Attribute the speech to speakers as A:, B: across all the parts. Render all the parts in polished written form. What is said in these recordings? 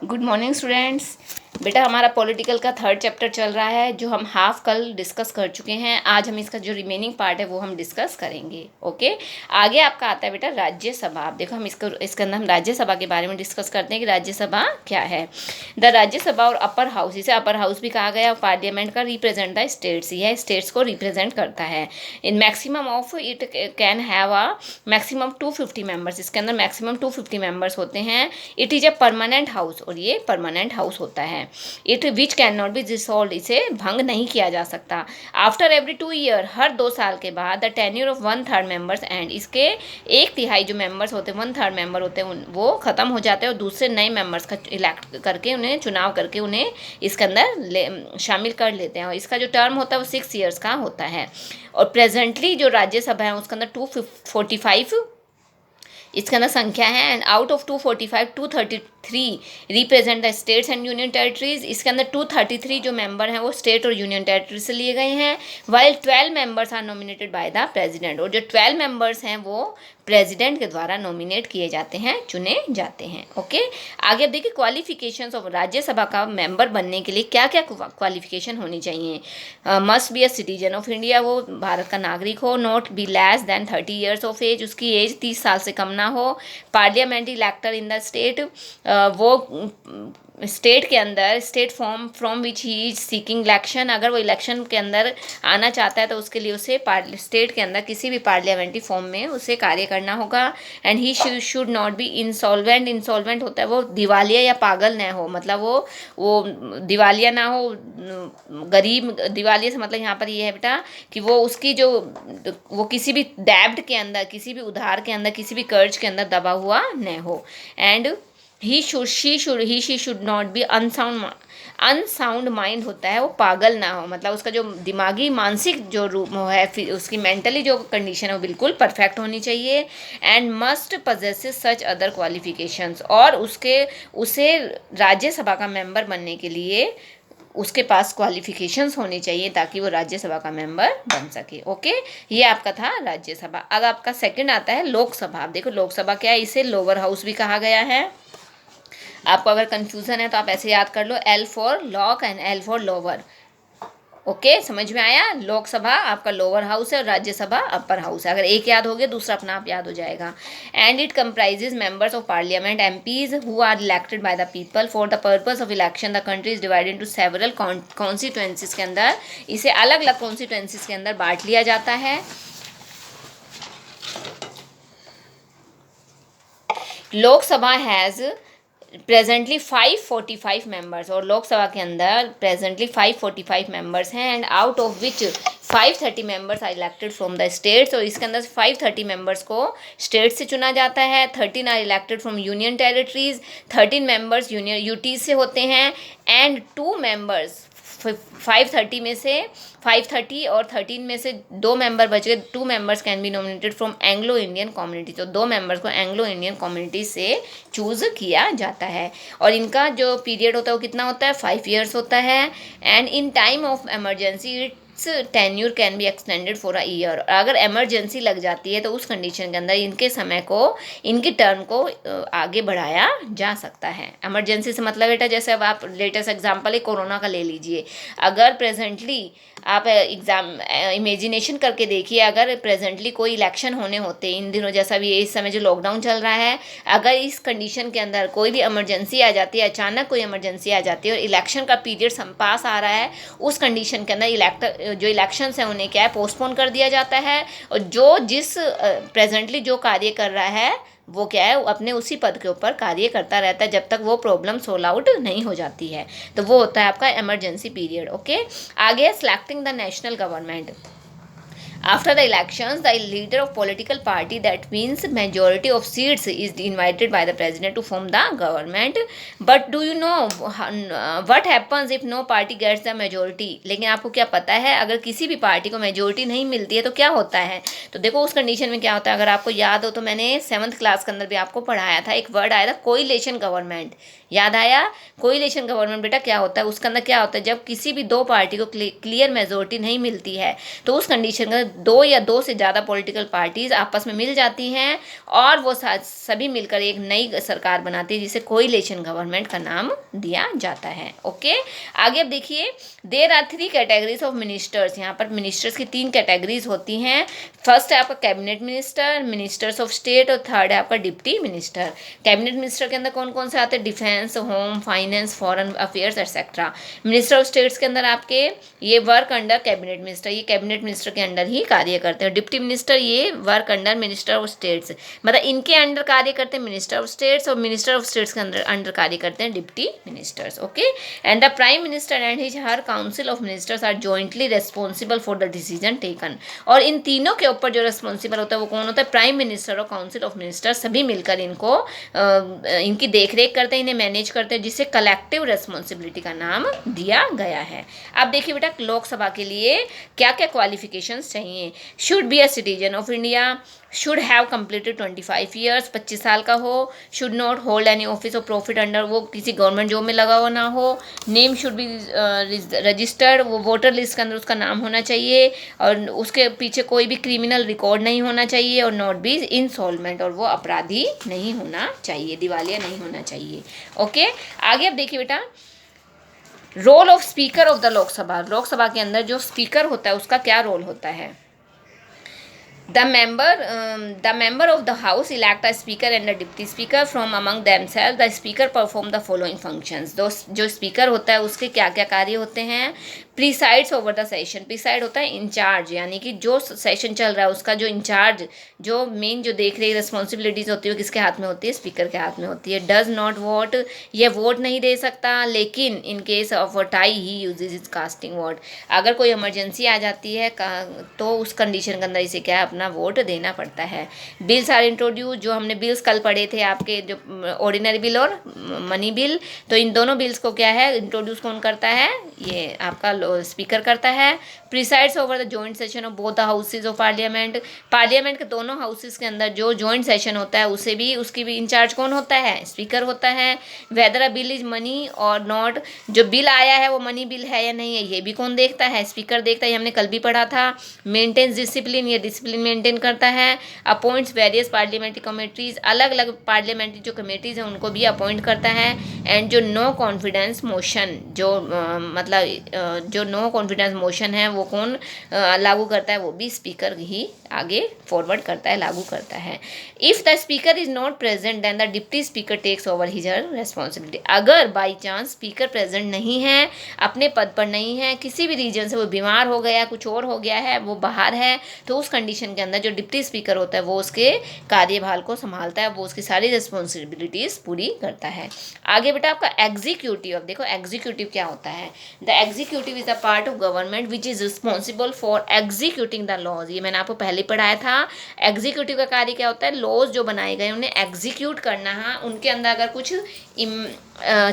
A: Good morning students. बेटा हमारा political का थर्ड चैप्टर चल रहा है जो हम हाफ कल डिस्कस कर चुके हैं। आज हम इसका जो रिमेनिंग पार्ट है वो हम डिस्कस करेंगे। ओके, आगे आपका आता है बेटा राज्यसभा। आप देखो हम इसके अंदर हम राज्यसभा के बारे में डिस्कस करते हैं कि राज्यसभा क्या है। द राज्यसभा और अपर हाउस, इसे अपर हाउस भी कहा गया, पार्लियामेंट का रिप्रेजेंट द स्टेट्स, यह स्टेट्स को रिप्रेजेंट करता है। In maximum of it can have a maximum 250 members, इसके अंदर मैक्सिमम 250 मेंबर्स होते हैं। It is a permanent house, और ये परमानेंट हाउस होता है। It which can not be dissolve, इसे भंग नहीं किया जा सकता। आफ्टर एवरी 2 ईयर, हर 2 साल के बाद, the tenure of 1/3 members and, इसके 1/3 जो मेंबर्स होते हैं, 1/3 मेंबर होते हैं, वो ख़त्म हो जाते हैं और दूसरे नए मेंबर्स का इलेक्ट करके, उन्हें चुनाव करके उन्हें इसके अंदर शामिल कर लेते हैं। और इसका जो टर्म होता है वो 6 ईयर्स का होता है। और प्रेजेंटली जो राज्यसभा है उसके अंदर 245 इसके अंदर संख्या है। And out of 245, 233 represent the states and union territories. इसके अंदर 233 जो मेंबर हैं वो स्टेट और यूनियन टेरिटरी से लिए गए हैं। While 12 members are nominated by the president, और जो 12 मेंबर्स हैं वो प्रेसिडेंट के द्वारा नॉमिनेट किए जाते हैं, चुने जाते हैं। ओके, आगे अब देखिए क्वालिफिकेशंस ऑफ राज्यसभा का मेंबर बनने के लिए क्या क्या क्वालिफिकेशन होनी चाहिए। Must be a citizen of India, वो भारत का नागरिक हो। Not be less than 30 years of age, उसकी एज 30 साल से कम ना हो। Parliamentary elector in the state, वो स्टेट के अंदर, state form from which he is seeking election, अगर वो इलेक्शन के अंदर आना चाहता है तो उसके लिए उसे स्टेट के अंदर किसी भी पार्लियामेंट्री फॉर्म में उसे कार्य करना होगा। And he should not be insolvent, insolvent होता है वो दिवालिया या पागल न हो, मतलब वो दिवालिया ना हो, गरीब। दिवालिया से मतलब यहाँ पर ये है बेटा कि वो उसकी जो वो किसी भी डेब्ट के अंदर, किसी भी उधार के अंदर, किसी भी कर्ज के अंदर दबा हुआ न हो। And he she should not be unsound mind होता है वो पागल ना हो, मतलब उसका जो दिमागी मानसिक जो रूप है, फिर उसकी मेंटली जो कंडीशन है वो बिल्कुल परफेक्ट होनी चाहिए। And must possesses such other qualifications, और उसे राज्यसभा का मेंबर बनने के लिए उसके पास क्वालिफिकेशंस होनी चाहिए ताकि वो राज्यसभा का मेंबर बन सके। ओके, ये आपका था राज्यसभा। अब आपका सेकंड आता है लोकसभा। आप देखो लोकसभा क्या है, इसे लोअर हाउस भी कहा गया है। आपको अगर कंफ्यूजन है तो आप ऐसे याद कर लो, L for lock and L for lower. Okay, समझ में आया। लोकसभा आपका लोअर हाउस है और राज्यसभा अपर हाउस है। अगर एक याद हो गया दूसरा अपना आप याद हो जाएगा। And it comprises members of parliament MPs who are elected by the people for the purpose of election. The country is divided into several constituencies, के अंदर इसे अलग अलग कॉन्स्टिट्यूएंसीज के अंदर बांट लिया जाता है। लोकसभा हैज़ प्रेजेंटली 545 मेंबर्स, और लोकसभा के अंदर प्रेजेंटली 545 मेंबर्स हैं। And out of which 530 members are elected from the states, और इसके अंदर 530 मेंबर्स को स्टेट से चुना जाता है। 13 are elected from union territories, 13 members union UT से होते हैं। एंड 2 मेंबर्स 530 में से 530 और 13 में से 2 मेंबर बच गए। 2 members can be nominated from Anglo Indian community, तो 2 मेंबर्स को एंग्लो इंडियन कम्युनिटी से चूज़ किया जाता है। और इनका जो पीरियड होता है वो कितना होता है, 5 ईयर्स होता है। And in time of emergency tenure can be extended for a year, अगर एमरजेंसी लग जाती है तो उस कंडीशन के अंदर इनके समय को, इनकी टर्म को आगे बढ़ाया जा सकता है। एमरजेंसी से मतलब बेटा जैसे अब आप लेटेस्ट एग्जांपल है कोरोना का ले लीजिए। अगर प्रेजेंटली आप इमेजिनेशन करके देखिए, अगर प्रेजेंटली कोई इलेक्शन होने होते इन दिनों, जैसा भी इस समय जो लॉकडाउन चल रहा है, अगर इस कंडीशन के अंदर कोई भी इमरजेंसी आ जाती है, अचानक कोई इमरजेंसी आ जाती है और इलेक्शन का पीरियड पास आ रहा है, उस कंडीशन के अंदर जो इलेक्शंस हैं उन्हें क्या है, पोस्टपोन कर दिया जाता है। और जिस प्रेजेंटली जो कार्य कर रहा है वो क्या है, अपने उसी पद के ऊपर कार्य करता रहता है जब तक वो प्रॉब्लम सोल्व आउट नहीं हो जाती है। तो वो होता है आपका इमरजेंसी पीरियड। ओके, आगे selecting the national government. After the elections, the leader of political party, that means majority of seats, is invited by the president to form the government. But do you know what happens if no party gets the majority? लेकिन आपको क्या पता है अगर किसी भी party को majority नहीं मिलती है तो क्या होता है। तो देखो उस कंडीशन में क्या होता है, अगर आपको याद हो तो मैंने 7th क्लास के अंदर भी आपको पढ़ाया था, एक वर्ड आया था कोइलेशन गवर्नमेंट, याद आया। कोइलेशन गवर्नमेंट बेटा क्या होता है, उसके अंदर क्या होता है, जब किसी भी 2 पार्टी को क्लियर मेजोरिटी नहीं मिलती है तो उस कंडीशन में दो या दो से ज़्यादा पॉलिटिकल पार्टीज आपस में मिल जाती हैं और वो सभी मिलकर एक नई सरकार बनाती है जिसे कोएलिशन गवर्नमेंट का नाम दिया जाता है। ओके, आगे अब देखिए, there are 3 categories of ministers. यहाँ पर मिनिस्टर्स की 3 कैटेगरीज होती हैं। फर्स्ट है आपका cabinet minister, ministers of state, और थर्ड है आपका डिप्टी मिनिस्टर। कैबिनेट मिनिस्टर के अंदर कौन कौन से आते हैं? Defence, home, finance, foreign affairs etcetera. Minister of states के अंदर आपके ये वर्क अंडर कैबिनेट मिनिस्टर, ये कैबिनेट मिनिस्टर के अंडर ही कार्य करते हैं। डिप्टी मिनिस्टर ये work under minister of states, मतलब इनके अंडर कार्य करते हैं मिनिस्टर ऑफ स्टेट्स, और मिनिस्टर ऑफ स्टेट्स के अंडर कार्य करते हैं deputy ministers. Okay, and the prime minister and his her council of ministers are jointly responsible for the decision taken. और इन तीनों के ऊपर जो रेस्पॉन्सिबल होता है वो कौन होता है? प्राइम मिनिस्टर और काउंसिल ऑफ मिनिस्टर, सभी मिलकर इनको इनकी देखरेख करते हैं, इन्हें मैनेज करते हैं, जिसे कलेक्टिव रेस्पॉन्सिबिलिटी का नाम दिया गया है। अब देखिए बेटा, लोकसभा के लिए क्या क्या क्वालिफिकेशंस चाहिए? Should be a citizen of India, should have completed 25 years, 25 साल का हो, should not hold any office of profit under, वो किसी गवर्नमेंट जॉब में लगा हुआ ना हो, नेम शुड बी रजिस्टर्ड, वो वोटर लिस्ट के अंदर उसका नाम होना चाहिए, और उसके पीछे कोई भी क्रिमिनल रिकॉर्ड नहीं होना चाहिए, और नॉट बी इंसॉल्वेंट, और वो अपराधी नहीं होना चाहिए, दिवालिया नहीं होना चाहिए। ओके, आगे अब देखिए बेटा, role of speaker of the Lok Sabha. Lok Sabha के अंदर जो स्पीकर होता है उसका क्या रोल होता है? The member of the house elect a speaker and a deputy speaker from among themselves. The speaker perform the following functions. जो स्पीकर होता है उसके क्या क्या कार्य होते हैं? प्रीसाइड्स ओवर द सेशन, प्रीसाइड होता है इंचार्ज, यानी कि जो सेशन चल रहा है उसका जो इंचार्ज, जो मेन जो देख रही रिस्पॉन्सिबिलिटीज होती है वो किसके हाथ में होती है? स्पीकर के हाथ में होती है। डज नॉट वोट, ये वोट नहीं दे सकता, लेकिन in case of a tie he uses his casting vote. अगर कोई इमरजेंसी आ जाती है तो उस कंडीशन के अंदर इसे क्या है? अपना वोट देना पड़ता है। बिल्स आर इंट्रोड्यूस, जो हमने बिल्स कल पढ़े थे आपके, जो ऑर्डिनरी बिल और मनी बिल, तो इन दोनों बिल्स को क्या है इंट्रोड्यूस कौन करता है? ये आपका स्पीकर करता है। Presides over the joint session of both the houses of parliament, parliament के दोनों हाउसेज के अंदर जो जॉइंट सेशन होता है उसे भी उसकी भी इंचार्ज कौन होता है? स्पीकर होता है। Weather a bill is money और नॉट, जो बिल आया है वो मनी बिल है या नहीं है ये भी कौन देखता है? स्पीकर देखता है, हमने कल भी पढ़ा था। मेंटेन्स डिसिप्लिन, ये डिसिप्लिन मेंटेन करता है। अपॉइंट्स वेरियस पार्लियामेंट्री कमेटीज, अलग अलग पार्लियामेंट्री जो कमेटीज हैं उनको भी अपॉइंट करता है। एंड जो नो कॉन्फिडेंस मोशन, जो मतलब जो नो कॉन्फिडेंस मोशन है वो कौन लागू करता है? वो भी स्पीकर ही आगे फॉरवर्ड करता है, लागू करता है। If the speaker is not present then the deputy speaker takes over his responsibility. अगर बाई चांस स्पीकर प्रेजेंट नहीं है, अपने पद पर नहीं है, किसी भी रीजन से वो बीमार हो गया, कुछ और हो गया है, वो बाहर है, तो उस कंडीशन के अंदर जो डिप्टी स्पीकर होता है वो उसके कार्यभार को संभालता है, वो उसकी सारी रिस्पॉन्सिबिलिटीज़ पूरी करता है। आगे बेटा आपका एग्जीक्यूटिव, अब देखो एग्जीक्यूटिव क्या होता है? The executive is a part of government which is responsible for executing the laws. ये मैंने आपको पहले पढ़ाया था। एग्जीक्यूटिव का कार्य क्या होता है? लॉज जो बनाए गए उन्हें एग्जीक्यूट करना है, उनके अंदर अगर कुछ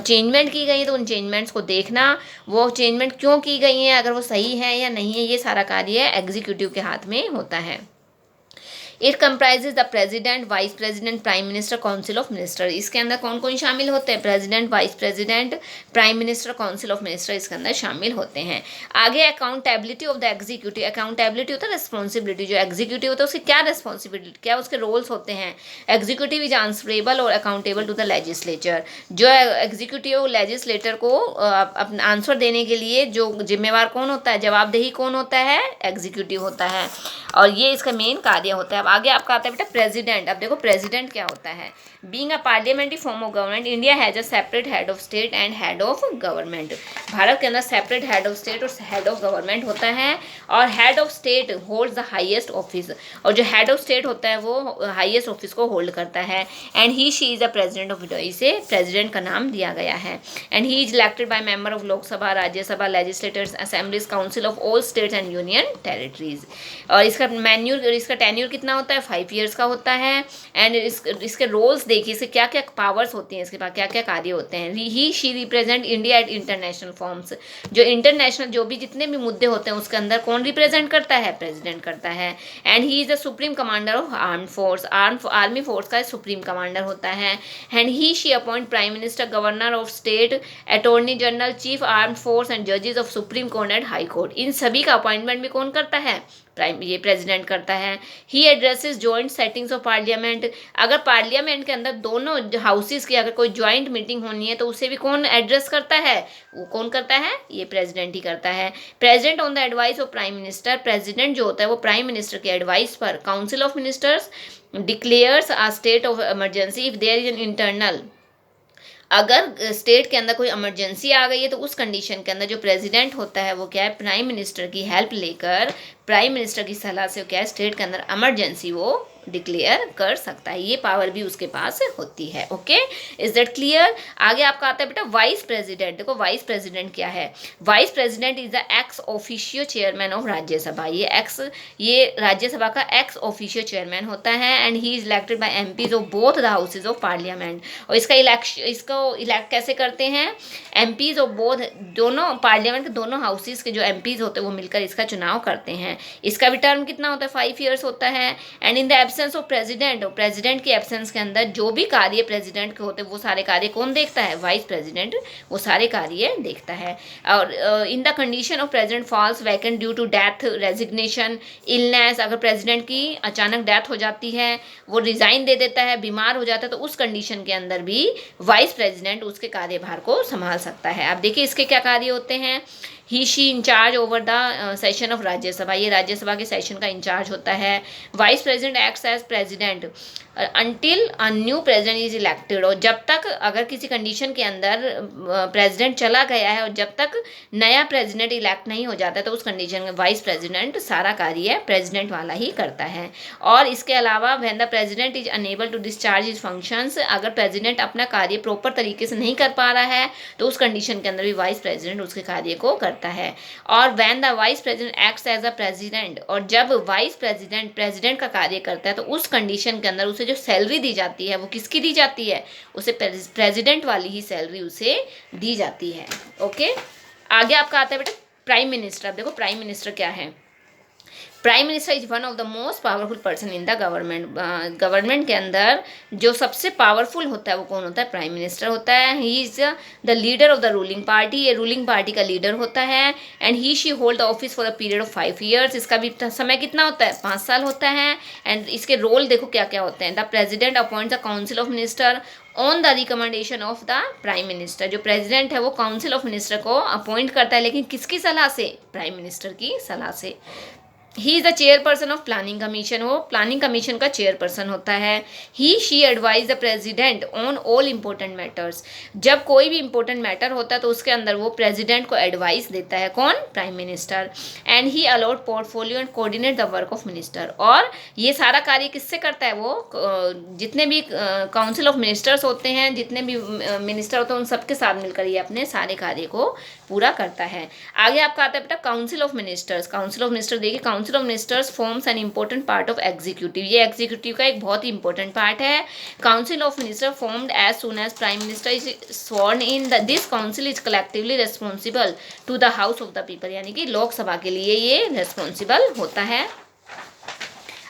A: चेंजमेंट की गई है तो उन चेंजमेंट्स को देखना, वो चेंजमेंट क्यों की गई हैं, अगर वो सही है या नहीं है, ये सारा कार्य एग्जीक्यूटिव के हाथ में होता है। It comprises the president, vice president, prime minister, council of minister. इसके अंदर कौन कौन शामिल होते हैं? President, vice president, prime minister, council of minister इसके अंदर शामिल होते हैं। आगे accountability of the executive, accountability होता है रिस्पॉन्सिबिलिटी, जो एग्जीक्यूटिव होता है उसकी क्या रिस्पॉन्सिबिलिटी, क्या उसके रोल्स होते हैं? एग्जीक्यूटिव इज आंसरेबल और अकाउंटेबल टू द लेजिस्लेचर। जो एग्जीक्यूटिव लेजिस्लेटर को अपना आंसर देने के लिए जो जिम्मेवार कौन होता है, जवाबदेही कौन होता है? एग्जीक्यूटिव होता है, और ये इसका मेन कार्य होता है। आगे आपका आता है बेटा प्रेसिडेंट। अब देखो प्रेसिडेंट क्या होता है? Being a parliamentary form of government, India has a separate head of state and head of government. Bharat के अंदर सेपरेट हेड ऑफ स्टेट और हेड ऑफ गवर्नमेंट होता है, और head of state holds the highest office, और जो head of state होता है वो हाईएस्ट ऑफिस को होल्ड करता है। And he she is the president of India, इसे प्रेसिडेंट का नाम दिया गया है। And he is elected by member of Lok Sabha, Rajya Sabha, legislators, assemblies, council of all states and union territories. और इसका टेन्यूर कितना होता है? 5 ईयर्स का होता है। एंड इसके रोल्स देखिए, इसके क्या क्या पावर्स होती हैं, इसके पास क्या क्या कार्य होते हैं। He she represent India at international forums, जो इंटरनेशनल जो भी जितने भी मुद्दे होते हैं उसके अंदर कौन रिप्रेजेंट करता है? प्रेसिडेंट करता है। And he is the supreme commander of arm force, army force का सुप्रीम कमांडर होता है। And he she appoint prime minister, governor of state, attorney general, chief arm force and जजेस of supreme court and high court. इन सभी का appointment भी कौन करता है? प्राइम ये प्रेसिडेंट करता है। He addresses joint settings of parliament, अगर पार्लियामेंट के अंदर दोनों हाउसेस की अगर कोई ज्वाइंट मीटिंग होनी है तो उसे भी कौन एड्रेस करता है, वो कौन करता है, ये प्रेसिडेंट ही करता है। President on the advice of prime minister, president जो होता है वो प्राइम मिनिस्टर के एडवाइस पर council of ministers declares a state of emergency if there is an internal, अगर स्टेट के अंदर कोई इमरजेंसी आ गई है तो उस कंडीशन के अंदर जो प्रेसिडेंट होता है वो क्या है, प्राइम मिनिस्टर की हेल्प लेकर, प्राइम मिनिस्टर की सलाह से क्या है, स्टेट के अंदर इमरजेंसी वो डिक्लेयर कर सकता है। ये पावर भी उसके पास होती है। Okay, is that clear. आगे आपका आता है बेटा वाइस प्रेसिडेंट। देखो वाइस प्रेसिडेंट क्या है, vice president is the ex officio chairman of Rajya Sabha, ये राज्यसभा का एक्स ऑफिशियो चेयरमैन होता है and he is elected by MPs of both the houses of parliament. और इसको इलेक्ट कैसे करते हैं, एमपीज ऑफ बोथ, दोनों पार्लियामेंट के दोनों हाउसेज के जो एमपीज होते हैं वो मिलकर इसका चुनाव करते हैं। इसका भी टर्म कितना होता है, 5 ईयर्स होता है। And in the absence of president, president की एब्सेंस के अंदर जो भी कार्य प्रेसिडेंट के होते हैं वो सारे कार्य कौन देखता है, वाइस प्रेसिडेंट वो सारे कार्य देखता है। और in the condition of president falls vacant due to death, resignation, illness, अगर प्रेसिडेंट की अचानक डेथ हो जाती है, वो रिजाइन दे देता है, बीमार हो जाता है, तो उस कंडीशन के अंदर भी वाइस प्रेसिडेंट उसके कार्यभार को संभाल सकता है। आप देखिए इसके क्या कार्य होते हैं, he she in charge over the session of Rajya Sabha, ये राज्यसभा के सेशन का इंचार्ज होता है। Vice president acts as president until a new president is elected, और जब तक अगर किसी कंडीशन के अंदर प्रेसिडेंट चला गया है और जब तक नया प्रेसिडेंट इलेक्ट नहीं हो जाता तो उस कंडीशन में वाइस प्रेसिडेंट सारा कार्य प्रेसिडेंट वाला ही करता है। और इसके अलावा when the president is unable to discharge his functions, अगर प्रेसिडेंट अपना कार्य प्रॉपर तरीके से नहीं कर पा रहा है तो उस कंडीशन के अंदर भी वाइस प्रेसिडेंट उसके कार्य को करता है। और when the vice president acts as a president, और जब वाइस प्रेसिडेंट प्रेसिडेंट का कार्य करता है तो उस कंडीशन के अंदर उसे जो सैलरी दी जाती है वो किसकी दी जाती है, उसे प्रेसिडेंट वाली ही सैलरी उसे दी जाती है। ओके, आगे आपका आता है बेटा प्राइम मिनिस्टर। अब देखो प्राइम मिनिस्टर क्या है, prime minister is one of the most powerful person in the government. Government के अंदर जो सबसे पावरफुल होता है वो कौन होता है, प्राइम मिनिस्टर होता है। ही is the leader of the ruling party, ये रूलिंग पार्टी का लीडर होता है। And he she hold the office for the period of 5 years, इसका भी समय कितना होता है, 5 साल होता है। एंड इसके रोल देखो क्या क्या होते हैं, the president appoint the council of minister on the recommendation of the prime minister, जो प्रेसिडेंट है वो काउंसिल ऑफ मिनिस्टर को अपॉइंट करता है, लेकिन किसकी सलाह से, प्राइम मिनिस्टर की सलाह से। He is the chairperson of planning commission, वो प्लानिंग कमीशन का चेयरपर्सन होता है। He she advise the president on all important matters, जब कोई भी इंपॉर्टेंट मैटर होता है तो उसके अंदर वो प्रेसिडेंट को एडवाइस देता है, कौन, prime minister. And he allot portfolio and coordinate the work of minister, और ये सारा कार्य किससे करता है, वो जितने भी काउंसिल ऑफ मिनिस्टर्स होते हैं, जितने भी मिनिस्टर होते हैं उन सबके साथ मिलकर ये अपने सारे कार्य को पूरा करता है। आगे आपका आता है बेटा council of ministers. Council of minister देखिए, council of ministers forms an important part of executive, ये एग्जीक्यूटिव का एक बहुत ही इंपॉर्टेंट पार्ट है। Council of minister formed as soon as prime minister is Swarna in, this council is collectively responsible to the house of the people, यानी कि लोकसभा के लिए ये रिस्पॉन्सिबल होता है।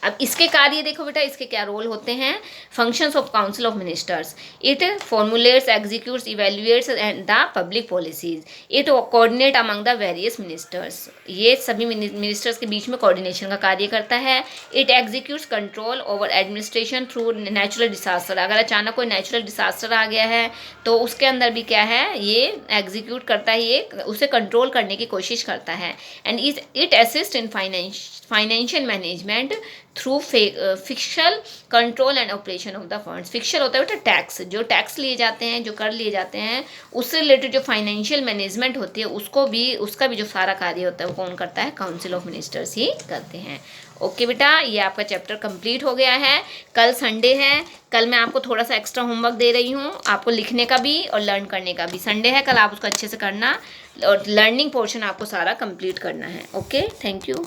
A: अब इसके कार्य देखो बेटा, इसके क्या रोल होते हैं, functions of council of ministers, it formulates, executes, evaluates and the public policies, it coordinate among the various ministers, ये सभी मिनिस्टर्स के बीच में कोऑर्डिनेशन का कार्य करता है। It executes control over administration through natural disaster, अगर अचानक कोई नेचुरल डिसास्टर आ गया है तो उसके अंदर भी क्या है, ये एग्जीक्यूट करता है, ये उसे कंट्रोल करने की कोशिश करता है। And it assist in financial management through fiscal control and operation of the funds, fiscal होता है बेटा टैक्स, जो टैक्स लिए जाते हैं, जो कर लिए जाते हैं, उससे रिलेटेड जो फाइनेंशियल मैनेजमेंट होती है उसका भी जो सारा कार्य होता है वो कौन करता है, काउंसिल ऑफ मिनिस्टर्स ही करते हैं। ओके बेटा, ये आपका चैप्टर कंप्लीट हो गया है। कल संडे है, कल मैं आपको थोड़ा सा एक्स्ट्रा होमवर्क दे रही हूँ, आपको लिखने का भी और लर्न करने का भी। संडे है, कल आप उसको अच्छे से करना और लर्निंग पोर्शन आपको सारा कंप्लीट करना है। Okay, thank you.